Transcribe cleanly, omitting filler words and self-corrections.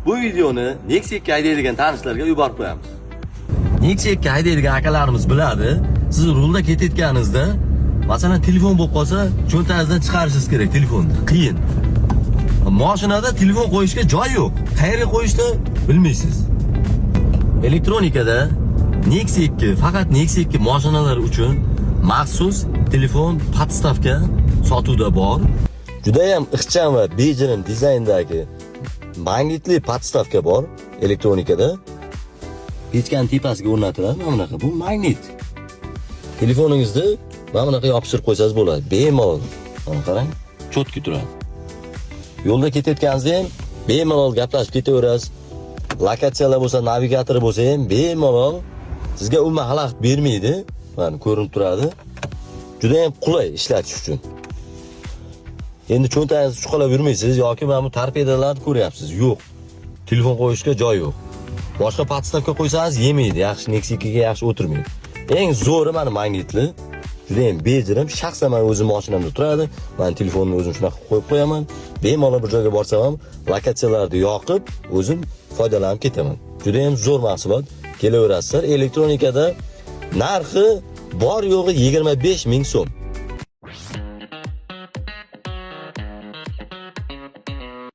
Bu videoni Nexia 2 haydaydigan tanishlarga yuborib qo'yamiz. Nexia 2 haydaydigan akalarimiz biladi. Siz rulda ketayotganingizda, masalan, telefon bo'lib qolsa, cho'ntagingizdan chiqarishingiz kerak telefonni. Qiyin. Mashinada telefon qo'yishga joy yo'q. Qayerga qo'yishni bilmaysiz. Elektronikada Nexia 2 faqat Nexia 2 mashinalar uchun maxsus telefon podstavka sotuvda bor. Juda ham ixcham va bejirim dizayndagi magnitli podstavka bor elektronikada. Pechkani tepasiga o'rnatiladi mana bunaqa. Bu magnit. Telefoningizni mana bunaqa yopishtirib qo'ysangiz bo'ladi. Bemalol. Mana qarang, cho'tki turadi. Yo'lda ketayotganingizda ham bemalol gaplashib ketaverasiz. Lokatsiyalar bo'lsa, navigatori bo'lsa ham bemalol sizga umuman xalaqit bermaydi. Mana ko'rinib turadi. Juda ham qulay ishlatish uchun. Endi cho'ntagingizni chuqalab yurmaysiz yoki mana bu torpedalarni ko'ryapsiz. Yo'q. Telefon qo'yishga joy yo'q. Boshqa podstavka qo'ysangiz yemaydi. Yaxshi Nexia 2 ga yaxshi o'tirmaydi. Eng zo'ri mana magnitli. Juda ham bejirim. Shaxsan men o'zim mashinamda turadi. Men telefonni o'zim shunaqa qo'yib qo'yaman. Bemalol bir joyga borsam ham lokatsiyalarni yoqib, o'zim foydalanib ketaman. Juda ham zo'r mahsulot. Kelaverasizlar. Elektronikada narxi bor yo'g'i 25 ming so'm.